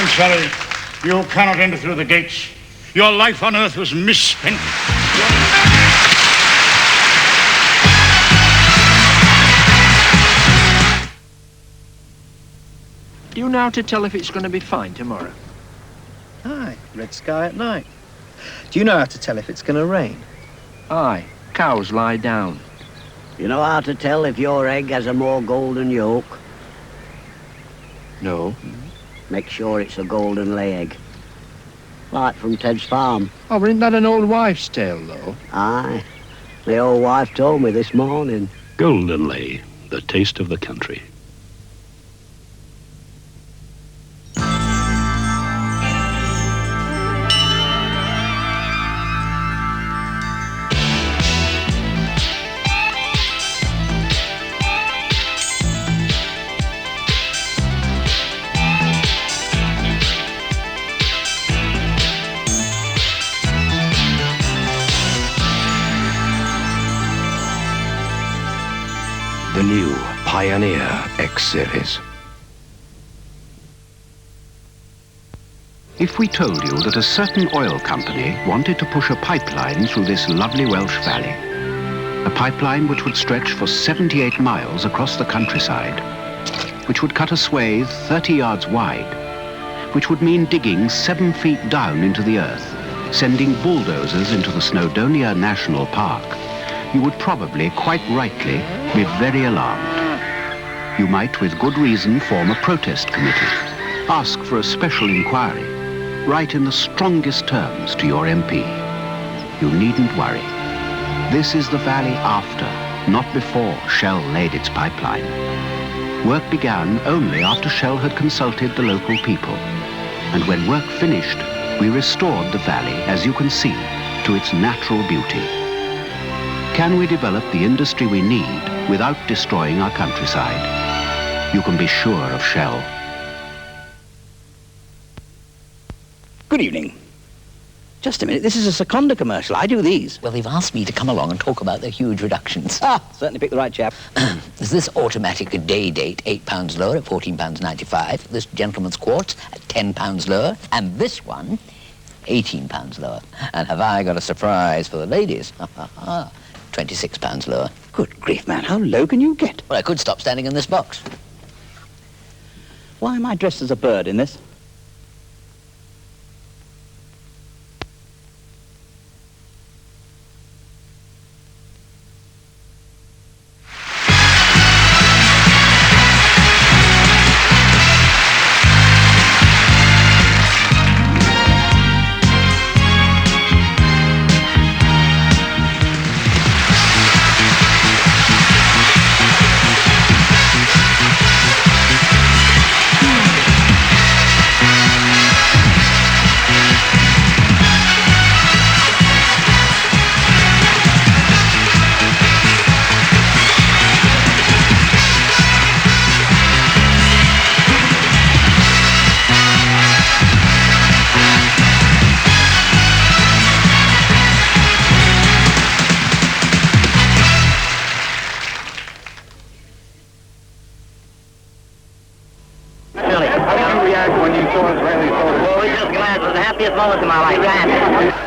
sorry. You cannot enter through the gates. Your life on Earth was misspent. Do you know how to tell if it's going to be fine tomorrow? Aye, red sky at night. Do you know how to tell if it's going to rain? Aye, cows lie down. You know how to tell if your egg has a more golden yolk? No. Make sure it's a golden lay egg. Like from Ted's farm. Oh, but isn't that an old wives' tale, though? Aye. The old wife told me this morning. Golden Lay, the taste of the country. The new Pioneer X-Series. If we told you that a certain oil company wanted to push a pipeline through this lovely Welsh valley, a pipeline which would stretch for 78 miles across the countryside, which would cut a swathe 30 yards wide, which would mean digging 7 feet down into the earth, sending bulldozers into the Snowdonia National Park, you would probably, quite rightly, be very alarmed. You might, with good reason, form a protest committee, ask for a special inquiry, write in the strongest terms to your MP. You needn't worry. This is the valley after, not before, Shell laid its pipeline. Work began only after Shell had consulted the local people. And when work finished, we restored the valley, as you can see, to its natural beauty. Can we develop the industry we need without destroying our countryside? You can be sure of Shell. Good evening. Just a minute, this is a Seconda commercial. I do these. Well, they've asked me to come along and talk about their huge reductions. Ah, certainly picked the right chap. There's this automatic day date, £8 lower at £14.95. This gentleman's quartz at £10 lower. And this one, £18 lower. And have I got a surprise for the ladies? £26 lower. Good grief, man, how low can you get? Well, I could stop standing in this box. Why am I dressed as a bird in this?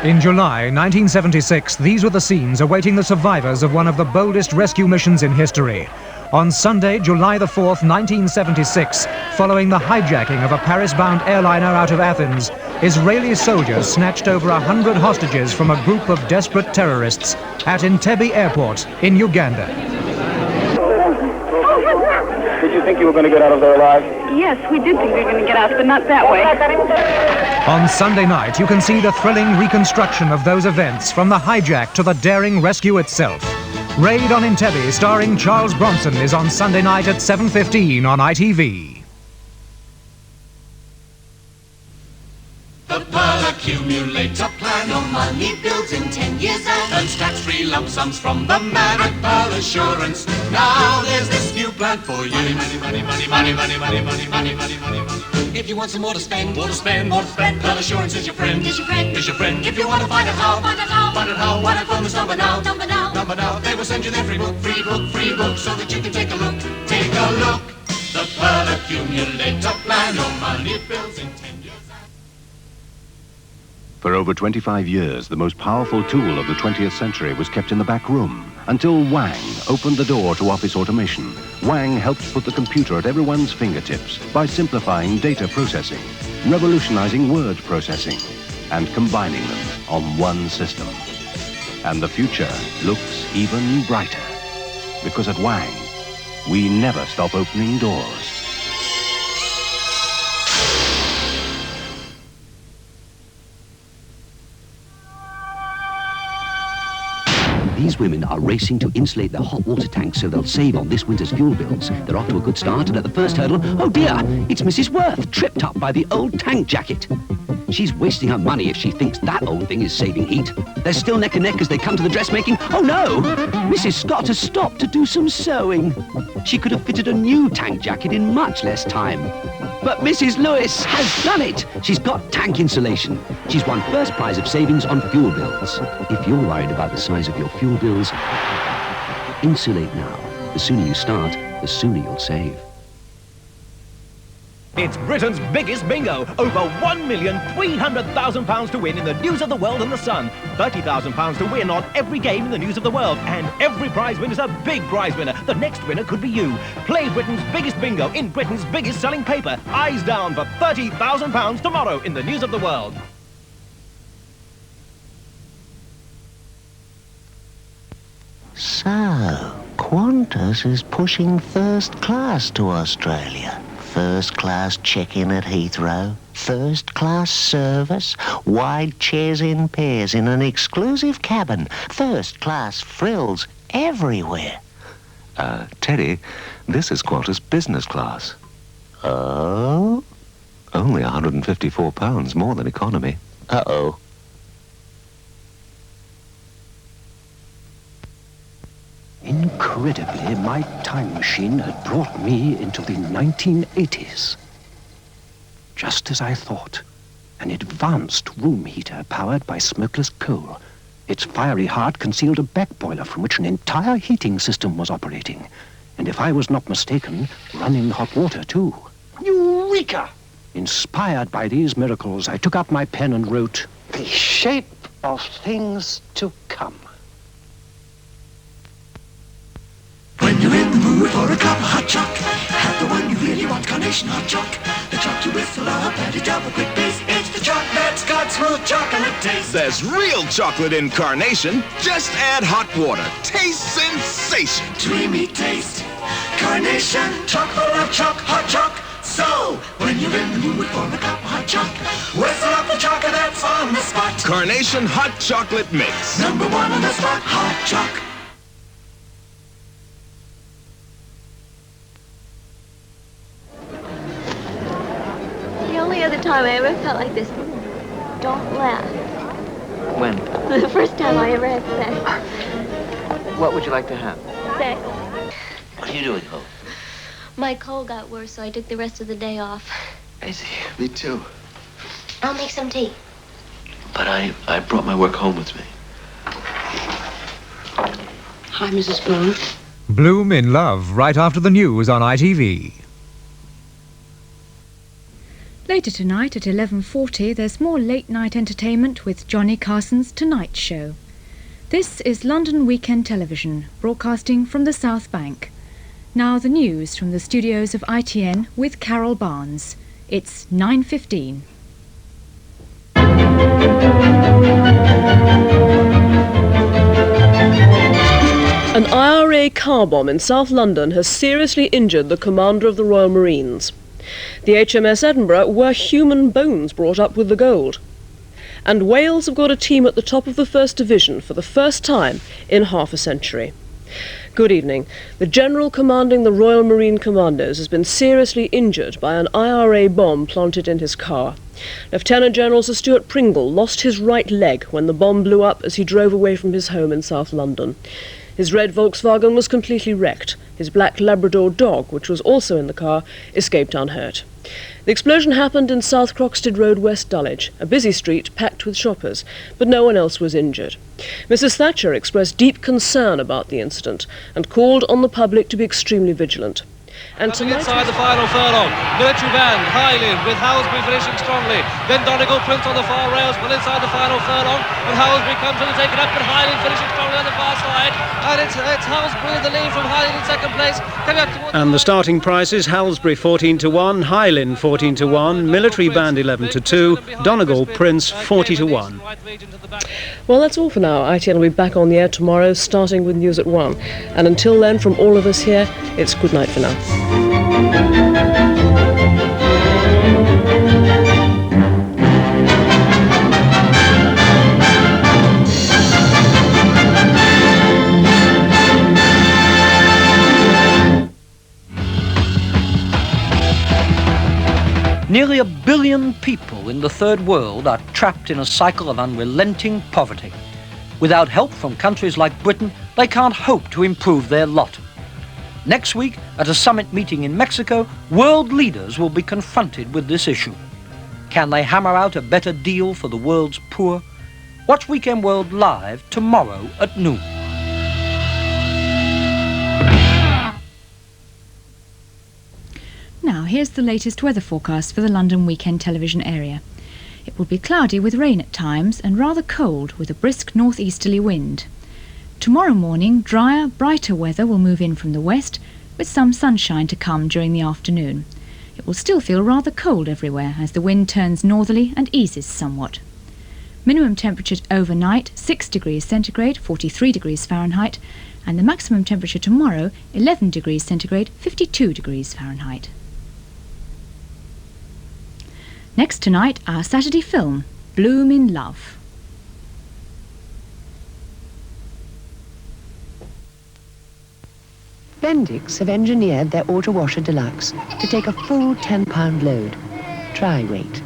In July 1976, these were the scenes awaiting the survivors of one of the boldest rescue missions in history. On Sunday, July the 4th, 1976, following the hijacking of a Paris-bound airliner out of Athens, Israeli soldiers snatched over 100 hostages from a group of desperate terrorists at Entebbe Airport in Uganda. Did you think you were going to get out of there alive? Yes, we did think we were going to get out, but not that way. On Sunday night, you can see the thrilling reconstruction of those events, from the hijack to the daring rescue itself. Raid on Entebbe, starring Charles Bronson, is on Sunday night at 7:15 on ITV. The Pearl Accumulator plan, your money builds in 10 years and earns tax-free lump sums from the man at Pearl Assurance. Now there's this new plan for you. Money, money, money, money, money, money, money, money, money, money, money, money. If you want some more to spend, more to spend, more to spend, Pearl Assurance is your friend, is your friend, is your friend. If you want to find out how, find out how, find out how, why not phone this number now, number now, number now. They will send you their free book, free book, free book, so that you can take a look, take a look. The Pearl Accumulator plan, your money builds in 10 years. For over 25 years, the most powerful tool of the 20th century was kept in the back room, until Wang opened the door to office automation. Wang helped put the computer at everyone's fingertips by simplifying data processing, revolutionizing word processing, and combining them on one system. And the future looks even brighter, because at Wang, we never stop opening doors. These women are racing to insulate their hot water tanks so they'll save on this winter's fuel bills. They're off to a good start, and at the first hurdle, oh dear, it's Mrs. Worth, tripped up by the old tank jacket. She's wasting her money if she thinks that old thing is saving heat. They're still neck and neck as they come to the dressmaking. Oh no! Mrs. Scott has stopped to do some sewing. She could have fitted a new tank jacket in much less time. But Mrs. Lewis has done it. She's got tank insulation. She's won first prize of savings on fuel bills. If you're worried about the size of your fuel bills, insulate now. The sooner you start, the sooner you'll save. It's Britain's biggest bingo. Over £1,300,000 to win in the News of the World and the Sun. £30,000 to win on every game in the News of the World. And every prize winner's a big prize winner. The next winner could be you. Play Britain's biggest bingo in Britain's biggest selling paper. Eyes down for £30,000 tomorrow in the News of the World. So, Qantas is pushing first class to Australia. First class check-in at Heathrow, first class service, wide chairs in pairs in an exclusive cabin, first class frills everywhere. Teddy, this is Qantas business class. Oh? Only £154 more than economy. Uh-oh. Incredibly, my time machine had brought me into the 1980s. Just as I thought, an advanced room heater powered by smokeless coal. Its fiery heart concealed a back boiler from which an entire heating system was operating. And if I was not mistaken, running hot water too. Eureka! Inspired by these miracles, I took out my pen and wrote, "The shape of things to come." When you're in the mood for a cup of hot choc, have the one you really want, Carnation hot choc. The choc you whistle up and it up a quick pace. It's the choc that's got smooth chocolate taste. There's real chocolate in Carnation. Just add hot water. Taste sensation. Dreamy taste. Carnation, choc full of choc, hot choc. So, when you're in the mood for a cup of hot choc, whistle up the chocolate that's on the spot. Carnation hot chocolate mix. Number one on the spot, hot choc. The only other time I ever felt like this, don't laugh. When? The first time I ever had sex. What would you like to have? Sex. What are you doing home? My cold got worse, so I took the rest of the day off. I see. Me too. I'll make some tea. But I brought my work home with me. Hi, Mrs. Blume. Blume in love, right after the news on ITV. Later tonight at 11:40, there's more late-night entertainment with Johnny Carson's Tonight Show. This is London Weekend Television, broadcasting from the South Bank. Now the news from the studios of ITN with Carol Barnes. It's 9:15. An IRA car bomb in South London has seriously injured the commander of the Royal Marines. The HMS Edinburgh were human bones brought up with the gold. And Wales have got a team at the top of the First Division for the first time in half a century. Good evening. The general commanding the Royal Marine Commandos has been seriously injured by an IRA bomb planted in his car. Lieutenant General Sir Stuart Pringle lost his right leg when the bomb blew up as he drove away from his home in South London. His red Volkswagen was completely wrecked. His black Labrador dog, which was also in the car, escaped unhurt. The explosion happened in South Croxted Road, West Dulwich, a busy street packed with shoppers, but no one else was injured. Mrs. Thatcher expressed deep concern about the incident and called on the public to be extremely vigilant. And Coming tonight inside the final furlong, Military Band, Highland with Howlsbury finishing strongly. Then Donegal Prince on the far rails, well inside the final furlong, and Howlsbury comes in to take it up, but Highland finishing strongly on the far side. And it's Howlsbury in the lead from Highland in second place. Coming up towards And the starting prices: Howlsbury 14-1, Highland 14-1, Military Band 11-2, Donegal Prince 40-1. Well, that's all for now. ITN will be back on the air tomorrow, starting with news at 1. And until then, from all of us here, it's good night for now. Nearly 1 billion people in the third world are trapped in a cycle of unrelenting poverty. Without help from countries like Britain, they can't hope to improve their lot. Next week, at a summit meeting in Mexico, world leaders will be confronted with this issue. Can they hammer out a better deal for the world's poor? Watch Weekend World live tomorrow at noon. Now, here's the latest weather forecast for the London Weekend Television area. It will be cloudy with rain at times and rather cold with a brisk northeasterly wind. Tomorrow morning, drier, brighter weather will move in from the west, with some sunshine to come during the afternoon. It will still feel rather cold everywhere as the wind turns northerly and eases somewhat. Minimum temperature overnight 6 degrees centigrade, 43 degrees Fahrenheit, and the maximum temperature tomorrow 11 degrees centigrade, 52 degrees Fahrenheit. Next tonight, our Saturday film, Blume in Love. Bendix have engineered their auto-washer deluxe to take a full 10-pound load, dry weight,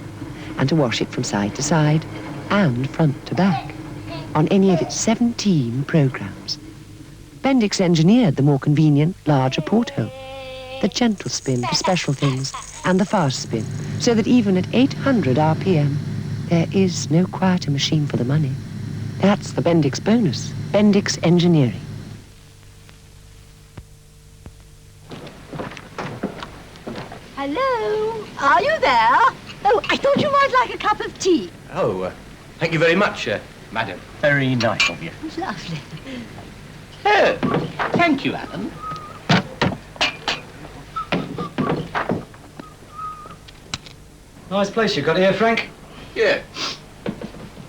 and to wash it from side to side and front to back on any of its 17 programs. Bendix engineered the more convenient, larger porthole, the gentle spin for special things, and the fast spin, so that even at 800 RPM, there is no quieter machine for the money. That's the Bendix bonus, Bendix engineering. Hello? Are you there? Oh, I thought you might like a cup of tea. Oh, thank you very much, madam. Very nice of you. It's lovely. Oh, thank you, Alan. Nice place you've got here, Frank. Yeah.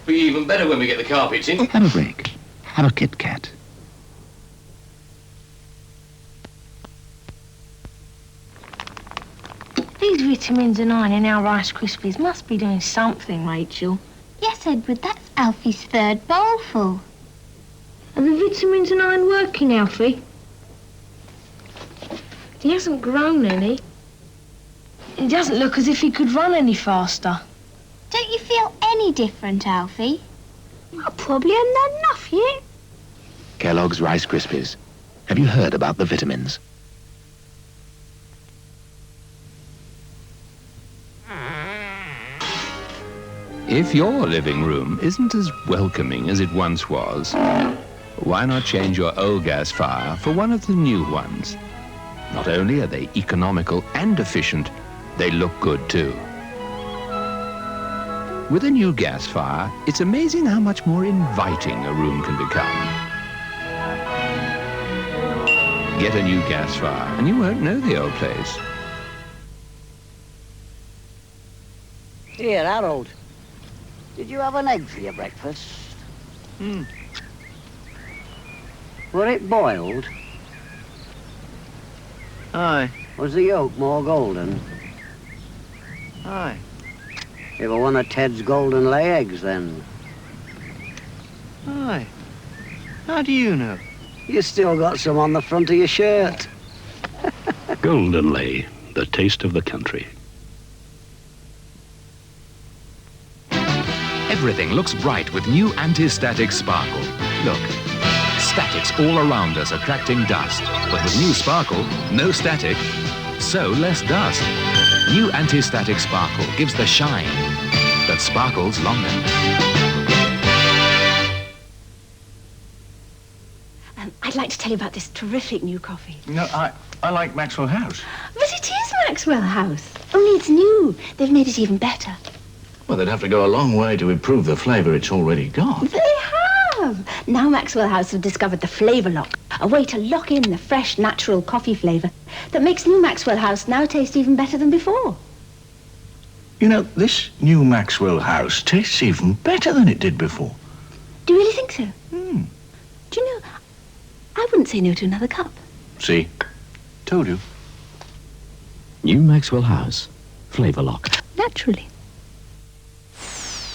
Be even better when we get the carpets in. Have a break. Have a Kit Kat. These vitamins and iron in our Rice Krispies must be doing something, Rachel. Yes, Edward, that's Alfie's third bowlful. Are the vitamins and iron working, Alfie? He hasn't grown any. He doesn't look as if he could run any faster. Don't you feel any different, Alfie? I probably haven't had enough yet. Kellogg's Rice Krispies. Have you heard about the vitamins? If your living room isn't as welcoming as it once was, why not change your old gas fire for one of the new ones? Not only are they economical and efficient, they look good too. With a new gas fire, it's amazing how much more inviting a room can become. Get a new gas fire and you won't know the old place. Here, Harold. Did you have an egg for your breakfast? Were it boiled? Aye. Was the yolk more golden? Aye. You were one of Ted's golden lay eggs, then? Aye. How do you know? You still got some on the front of your shirt. Golden Lay, the taste of the country. Everything looks bright with new anti-static sparkle. Look, statics all around us attracting dust. But with new sparkle, no static, so less dust. New anti-static sparkle gives the shine that sparkles longer. I'd like to tell you about this terrific new coffee. No, I like Maxwell House. But it is Maxwell House. Only it's new. They've made it even better. Well, they'd have to go a long way to improve the flavour it's already got. They have. Now Maxwell House have discovered the flavour lock, a way to lock in the fresh, natural coffee flavour that makes new Maxwell House now taste even better than before. You know, this new Maxwell House tastes even better than it did before. Do you really think so? Do you know, I wouldn't say no to another cup. See? Told you. New Maxwell House. Flavour lock. Naturally.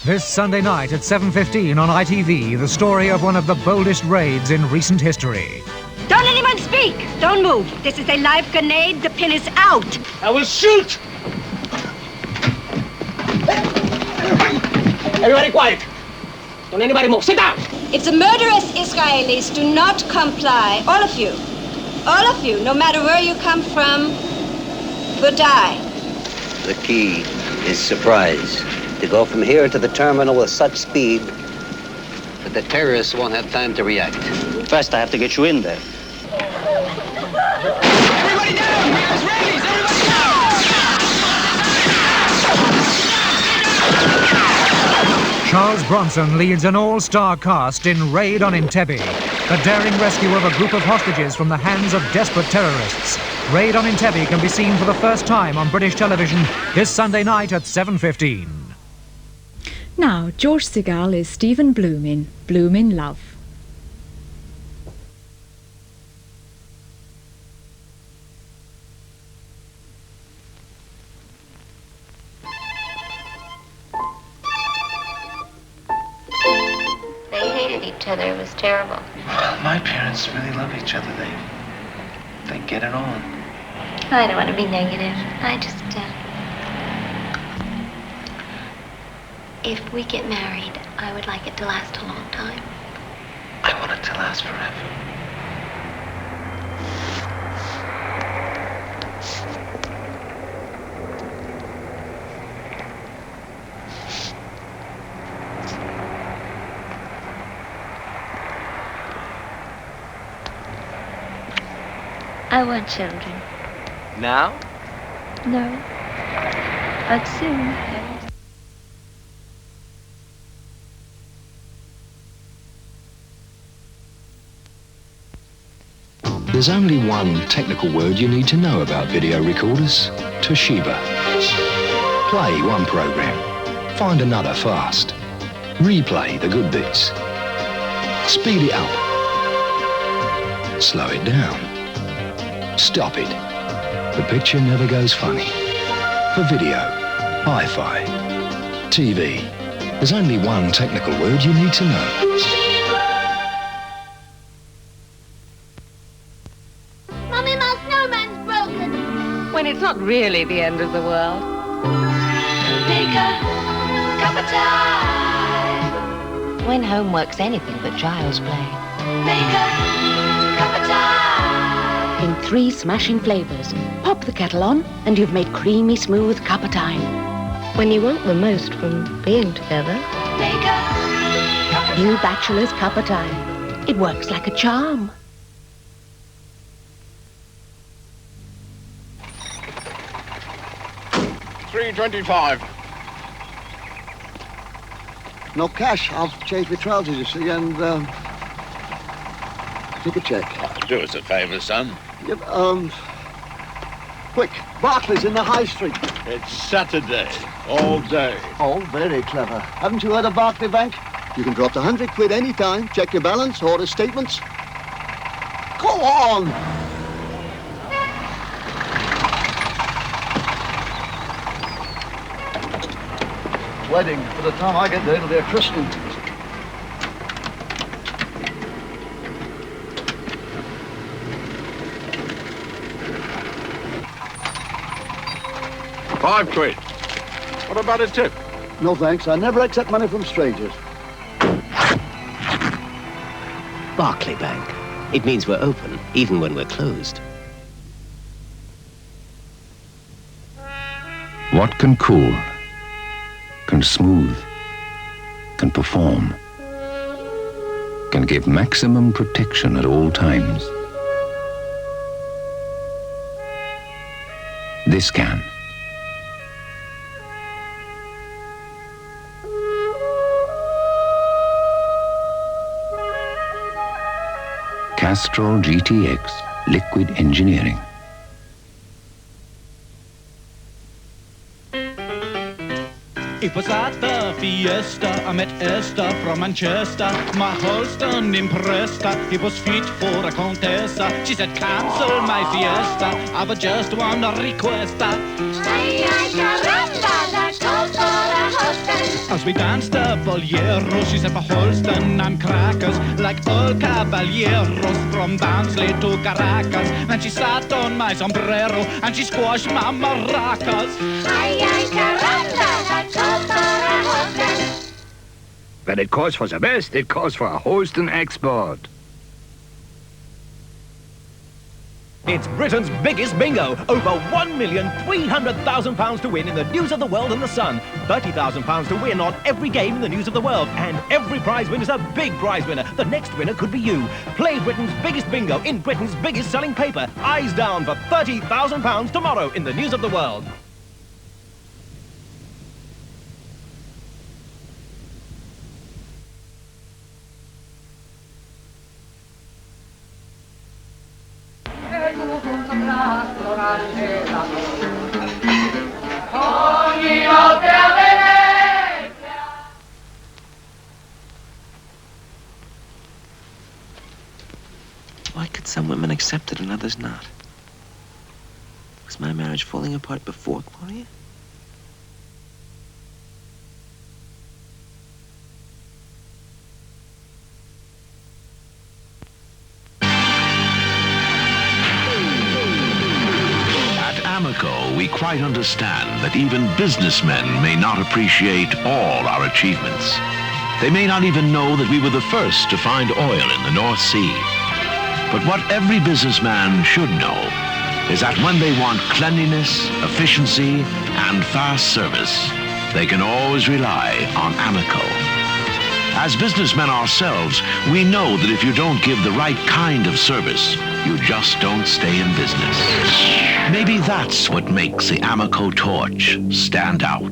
This Sunday night at 7:15 on ITV, the story of one of the boldest raids in recent history. Don't anyone speak! Don't move. This is a live grenade. The pin is out. I will shoot! Everybody quiet. Don't anybody move. Sit down. If the murderous Israelis do not comply, all of you, no matter where you come from, will die. The key is surprise. To go from here to the terminal with such speed that the terrorists won't have time to react. First, I have to get you in there. Everybody down! We are Israelis! Everybody down! Charles Bronson leads an all-star cast in Raid on Entebbe, the daring rescue of a group of hostages from the hands of desperate terrorists. Raid on Entebbe can be seen for the first time on British television this Sunday night at 7:15. Now, George Segal is Stephen Blume in Blume in Love. They hated each other. It was terrible. My parents really love each other. They get it on. I don't want to be negative. I just, if we get married, I would like it to last a long time. I want it to last forever. I want children. Now? No. But soon. There's only one technical word you need to know about video recorders: Toshiba. Play one program, find another fast. Replay the good bits. Speed it up. Slow it down. Stop it. The picture never goes funny. For video, hi-fi, TV, there's only one technical word you need to know. Mummy, my snowman's broken. When it's not really the end of the world. Make a cup of time. When homework's anything but child's play. Make a cup of time. In 3 smashing flavours. Pop the kettle on and you've made creamy, smooth cuppa time. When you want the most from being together. Make a cup of New bachelor's cuppa time. It works like a charm. $3.25. No cash. I'll change my trousers, you see, and, take a check. Do us a favour, son. Yep, quick. Barclays in the High Street. It's Saturday, all day. Oh, very clever. Haven't you heard of Barclay Bank? You can drop the £100 any time, check your balance, order statements. Go on! Wedding. By the time I get there, it'll be a christening. £5. What about a tip? No thanks. I never accept money from strangers. Barclay Bank. It means we're open, even when we're closed. What can cool, can smooth, can perform. can give maximum protection at all times. This can. Castrol GTX Liquid Engineering. It was at the fiesta I met Esther from Manchester. My husband impressed her, he was fit for a contessa. She said, cancel my fiesta, I've just one request. Ay, ay, caramba, that's all for a husband. As we danced the bolero, she said, for Holston and crackers, like all caballeros from Barnsley to Caracas. And she sat on my sombrero and she squashed my maracas. Ay, ay, caramba, that's all for a husband. But it calls for the best, it calls for a Holston export. It's Britain's biggest bingo. Over £1,300,000 to win in the News of the World and the Sun. £30,000 to win on every game in the News of the World. And every prize winner's a big prize winner. The next winner could be you. Play Britain's biggest bingo in Britain's biggest selling paper. Eyes down for £30,000 tomorrow in the News of the World. Why could some women accept it and others not? Was my marriage falling apart before Gloria? We quite understand that even businessmen may not appreciate all our achievements. They may not even know that we were the first to find oil in the North Sea. But what every businessman should know is that when they want cleanliness, efficiency, and fast service, they can always rely on Amoco. As businessmen ourselves, we know that if you don't give the right kind of service, you just don't stay in business. Maybe that's what makes the Amoco torch stand out.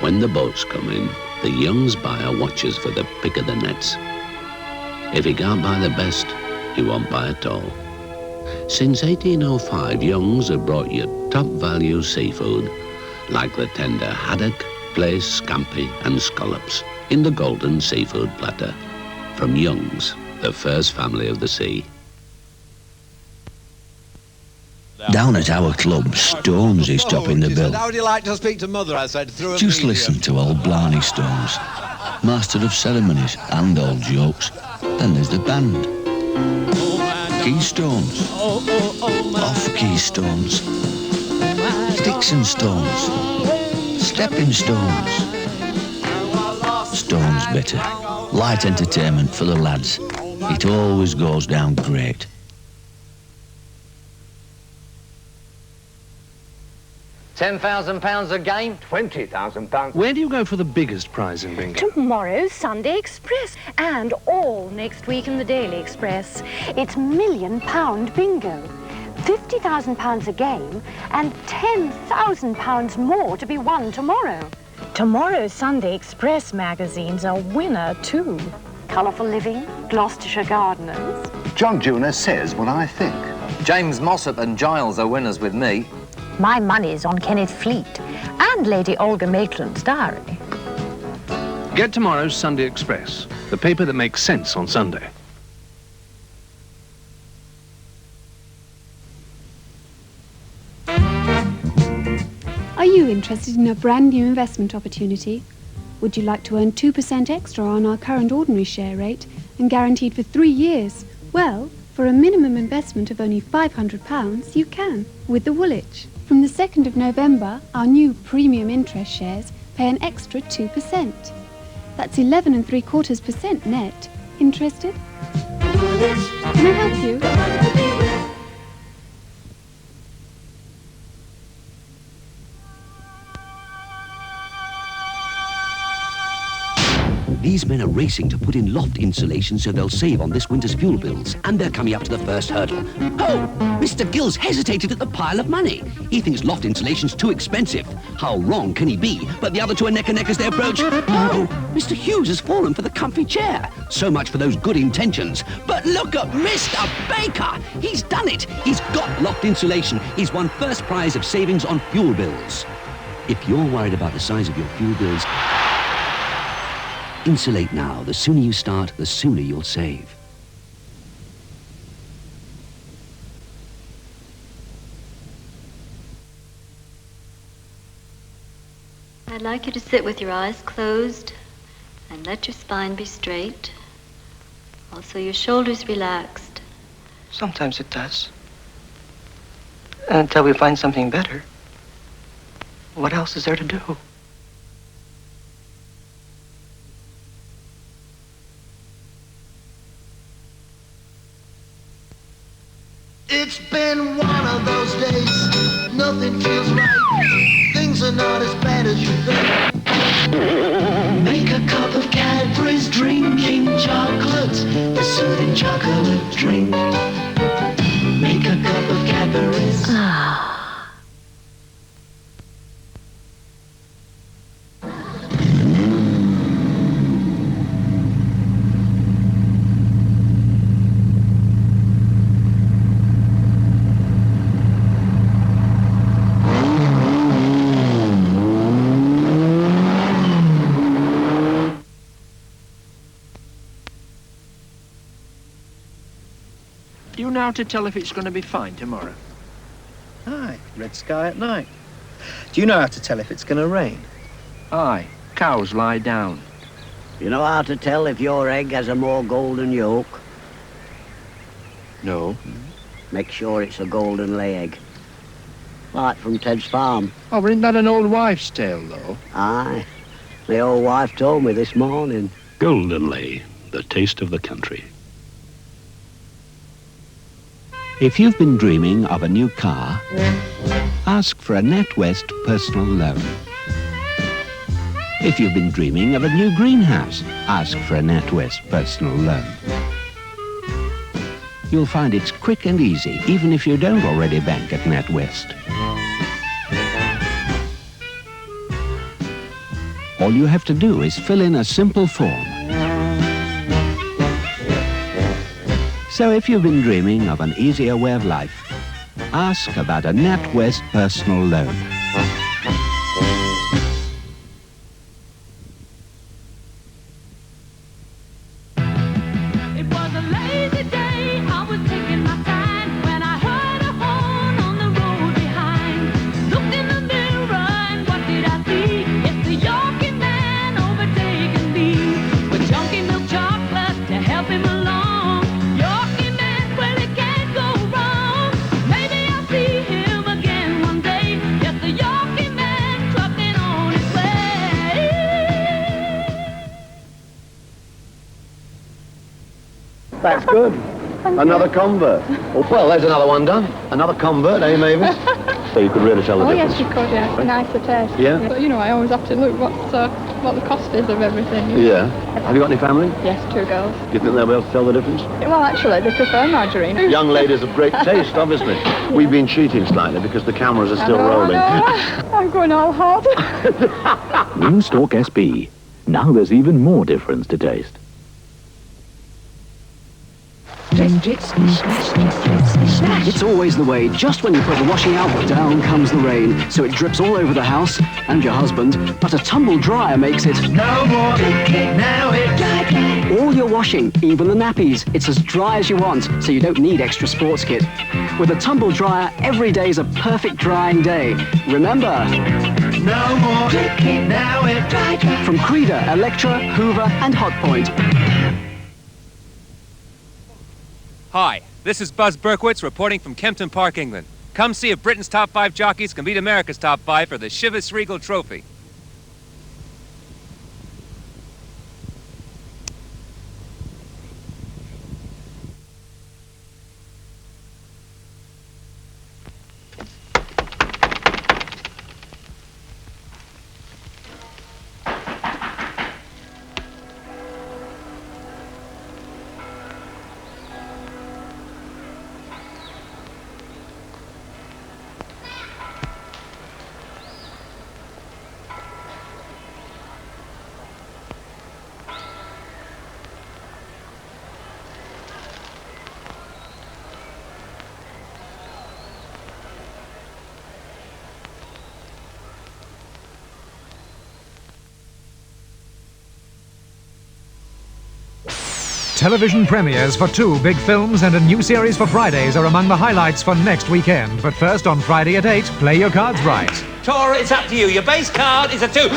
When the boats come in, the Young's buyer watches for the pick of the nets. If he can't buy the best, he won't buy at all. Since 1805, Young's have brought you top value seafood, like the tender haddock, plaice, scampi and scallops in the golden seafood platter. From Young's, the first family of the sea. Down at our club, Stones is topping the bill. How would you like to speak to Mother? I said, through a Just medium. listen to old Blarney Stones, master of ceremonies and old jokes. Then there's the band. Keystones, off-key stones, sticks and stones, stepping stones. Stones bitter, light entertainment for the lads. It always goes down great. £10,000 a game? £20,000. Where do you go for the biggest prize in bingo? Tomorrow's Sunday Express and all next week in the Daily Express. It's £1 million bingo. £50,000 a game and £10,000 more to be won tomorrow. Tomorrow's Sunday Express magazine's a winner too. Colourful Living, Gloucestershire Gardeners. John Junior says what I think. James Mossop and Giles are winners with me. My money's on Kenneth Fleet and Lady Olga Maitland's diary. Get tomorrow's Sunday Express, the paper that makes sense on Sunday. Are you interested in a brand new investment opportunity? Would you like to earn 2% extra on our current ordinary share rate and guaranteed for 3 years? Well, for a minimum investment of only £500, you can with the Woolwich. From the 2nd of November, our new premium interest shares pay an extra 2%. That's 11.75% net. Interested? Can I help you? These men are racing to put in loft insulation so they'll save on this winter's fuel bills. And they're coming up to the first hurdle. Oh, Mr. Gills hesitated at the pile of money. He thinks loft insulation's too expensive. How wrong can he be? But the other two are neck and neck as they approach. Oh, Mr. Hughes has fallen for the comfy chair. So much for those good intentions. But look at Mr. Baker. He's done it. He's got loft insulation. He's won first prize of savings on fuel bills. If you're worried about the size of your fuel bills, insulate now. The sooner you start, the sooner you'll save. I'd like you to sit with your eyes closed and let your spine be straight. Also, your shoulders relaxed. Sometimes it does. Until we find something better. What else is there to do? It's been one of those days, nothing feels right, things are not as bad as you think. Make a cup of Cadbury's, drinking chocolate, the soothing chocolate drink. Make a cup of Cadbury's. Do you know how to tell if it's going to be fine tomorrow? Aye, red sky at night. Do you know how to tell if it's going to rain? Aye, cows lie down. You know how to tell if your egg has a more golden yolk? No. Make sure it's a golden lay egg. Like from Ted's farm. Oh, but isn't that an old wives' tale, though? Aye. The old wife told me this morning. Golden Lay, the taste of the country. If you've been dreaming of a new car, ask for a NatWest personal loan. If you've been dreaming of a new greenhouse, ask for a NatWest personal loan. You'll find it's quick and easy, even if you don't already bank at NatWest. All you have to do is fill in a simple form. So if you've been dreaming of an easier way of life, ask about a NatWest personal loan. It was a lazy day, I was taking my time when I heard a horn on the road behind. Looked in the mirror and what did I see? It's the Yorkie man overtaking me with chunky milk chocolate to help him along. That's good. Another convert. Oh, well, there's another one done. Another convert, eh, Mavis? So you could really tell the difference. Yes, you could, yeah. It's a nicer taste. Yeah? But, you know, I always have to look what the cost is of everything. Yeah. Have you got any family? Yes, 2 girls. Do you think they'll be able to tell the difference? Well, actually, they prefer margarine. Young ladies of great taste, obviously. Yeah. We've been cheating slightly because the cameras are still rolling. I'm going all hard. New Stalk SB. Now there's even more difference to taste. It's always the way. Just when you put the washing out, down comes the rain. So it drips all over the house and your husband. But a tumble dryer makes it No more leaking, now it's dry, dry. all your washing, even the nappies. It's as dry as you want, so you don't need extra sports kit. With a tumble dryer, every day's a perfect drying day. Remember, No more leaking, now it's dry, dry. from Creda, Electra, Hoover and Hotpoint. Hi, this is Buzz Berkowitz reporting from Kempton Park, England. Come see if Britain's top 5 jockeys can beat America's top 5 for the Chivas Regal Trophy. Television premieres for 2 big films and a new series for Fridays are among the highlights for next weekend. But first, on Friday at 8, play your cards right. Tora, it's up to you. Your base card is a 2.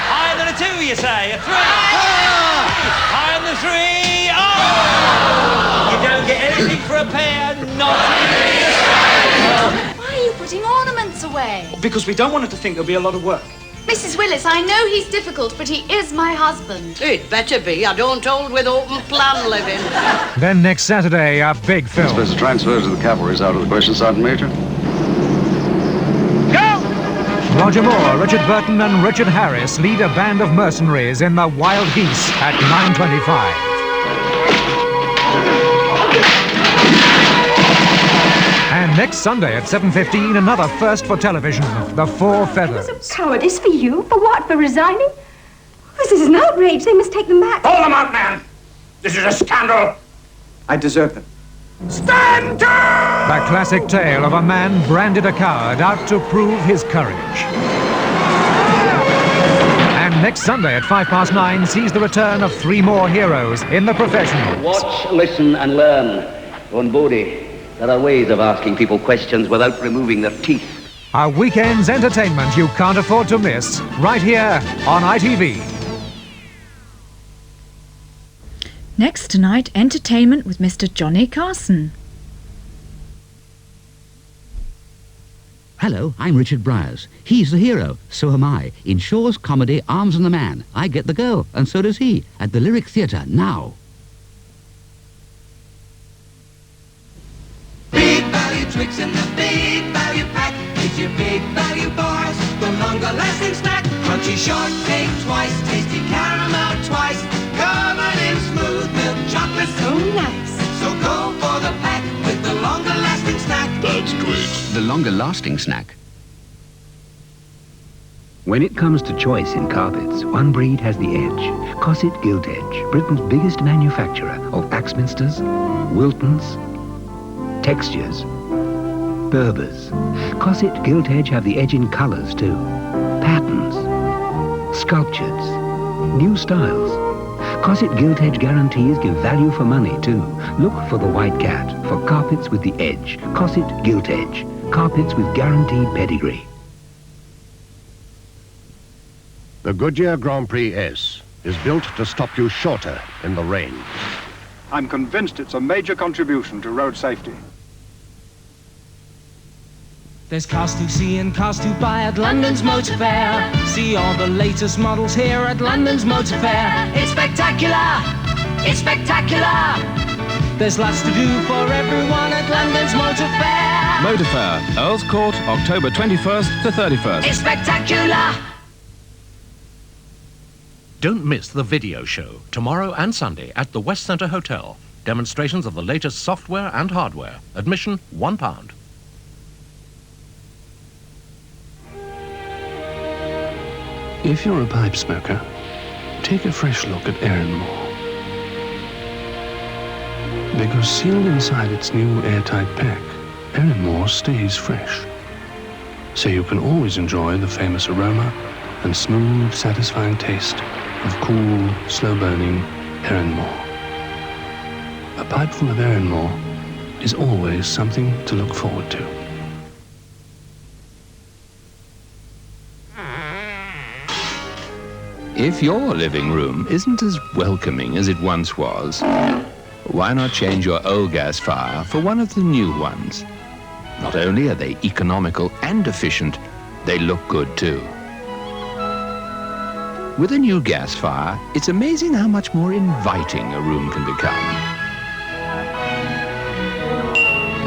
Higher than a 2, you say? A 3. Higher than a 3. Oh! You don't get anything for a pair. Not. Why are you putting ornaments away? Because we don't want it to think there'll be a lot of work. Mrs. Willis, I know he's difficult, but he is my husband. It better be. I don't hold with open plan living. Then next Saturday, a big film. Special transfers to the cavalry is out of the question, Sergeant Major. Roger Moore, Richard Burton and Richard Harris lead a band of mercenaries in The Wild Geese at 9:25. And next Sunday at 7:15, another first for television, The Four Feathers. Cowardice for you? For what? For resigning? This is an outrage. They must take them back. Hold them out, man! This is a scandal! I deserve them. Stand down! The classic tale of a man branded a coward out to prove his courage. And next Sunday at 9:05 sees the return of 3 more heroes in the professionals. Watch, listen, and learn. On Bodhi, there are ways of asking people questions without removing their teeth. A weekend's entertainment you can't afford to miss, right here on ITV. Next tonight, entertainment with Mr. Johnny Carson. Hello, I'm Richard Briers. He's the hero, so am I. In Shaw's comedy Arms and the Man, I get the girl, and so does he, at the Lyric Theatre now. Big value tricks in the big value pack. It's your big value bars, the longer lasting snack. Crunchy shortcake twice, tasty caramel twice, covered in smooth milk chocolate. So nice. So go for the pack with the longer lasting snack. That's Twix. The longer lasting snack. When it comes to choice in carpets, one breed has the edge. Cosset Gilt Edge, Britain's biggest manufacturer of Axminsters, Wiltons, textures, Berbers. Cosset Gilt Edge have the edge in colours too. Patterns, sculptures, new styles. Cosset Gilt Edge guarantees give value for money too. Look for the white cat for carpets with the edge. Cosset Gilt Edge. Carpets with guaranteed pedigree. The Goodyear Grand Prix S is built to stop you shorter in the rain. I'm convinced it's a major contribution to road safety. There's cars to see and cars to buy at London's Motor Fair. See all the latest models here at London's Motor Fair. It's spectacular! It's spectacular! There's lots to do for everyone at London's Motor Fair. Motor Fair, Earls Court, October 21st to 31st. It's spectacular! Don't miss the video show, tomorrow and Sunday at the West Centre Hotel. Demonstrations of the latest software and hardware. Admission, £1. If you're a pipe smoker, take a fresh look at Erinmore. Because sealed inside its new airtight pack, Erinmore stays fresh. So you can always enjoy the famous aroma and smooth, satisfying taste of cool, slow-burning Erinmore. A pipe full of Erinmore is always something to look forward to. If your living room isn't as welcoming as it once was, why not change your old gas fire for one of the new ones? Not only are they economical and efficient, they look good too. With a new gas fire, it's amazing how much more inviting a room can become.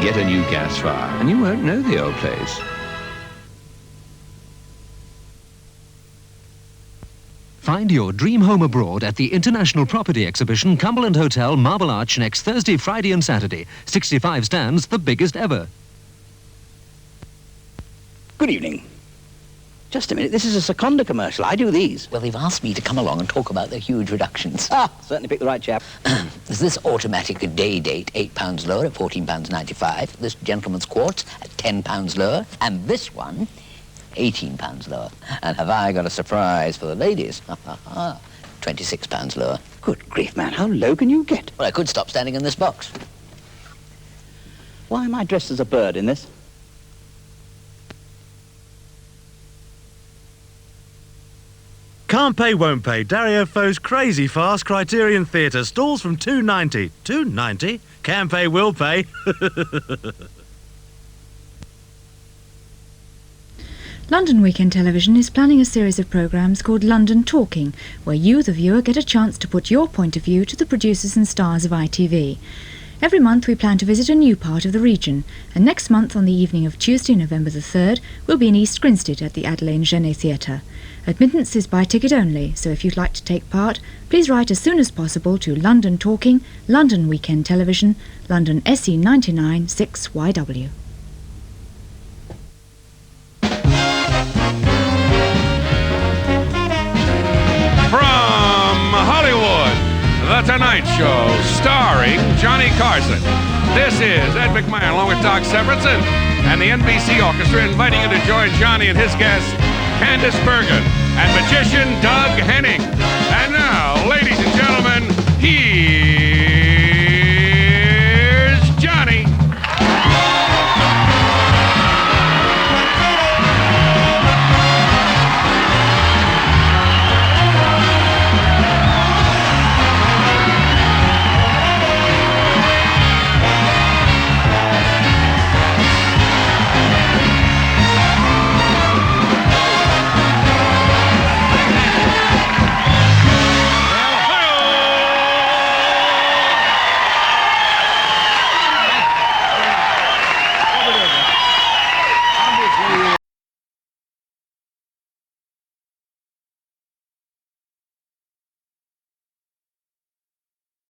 Get a new gas fire and you won't know the old place. Find your dream home abroad at the International Property Exhibition, Cumberland Hotel, Marble Arch, next Thursday, Friday and Saturday. 65 stands, the biggest ever. Good evening. Just a minute, this is a Seconda commercial. I do these. Well, they've asked me to come along and talk about their huge reductions. Ah, certainly picked the right chap. There's this automatic day date, £8 lower at £14.95. This gentleman's quartz at £10 lower. And this one, £18 lower. And have I got a surprise for the ladies? £26 lower. Good grief, man, how low can you get? Well, I could stop standing in this box. Why am I dressed as a bird in this? Can't pay, won't pay. Dario Fo's Crazy Fast Criterion Theatre. Stalls from £2.90. £2.90? Can pay, will pay. London Weekend Television is planning a series of programmes called London Talking, where you, the viewer, get a chance to put your point of view to the producers and stars of ITV. Every month we plan to visit a new part of the region, and next month on the evening of Tuesday, November the 3rd, we'll be in East Grinstead at the Adelaide Genet Theatre. Admittance is by ticket only, so if you'd like to take part, please write as soon as possible to London Talking, London Weekend Television, London SE 99 6YW. From Hollywood, The Tonight Show, starring Johnny Carson. This is Ed McMahon along with Doc Severinsen and the NBC Orchestra inviting you to join Johnny and his guests, Candice Bergen and magician Doug Henning. And now, ladies and gentlemen,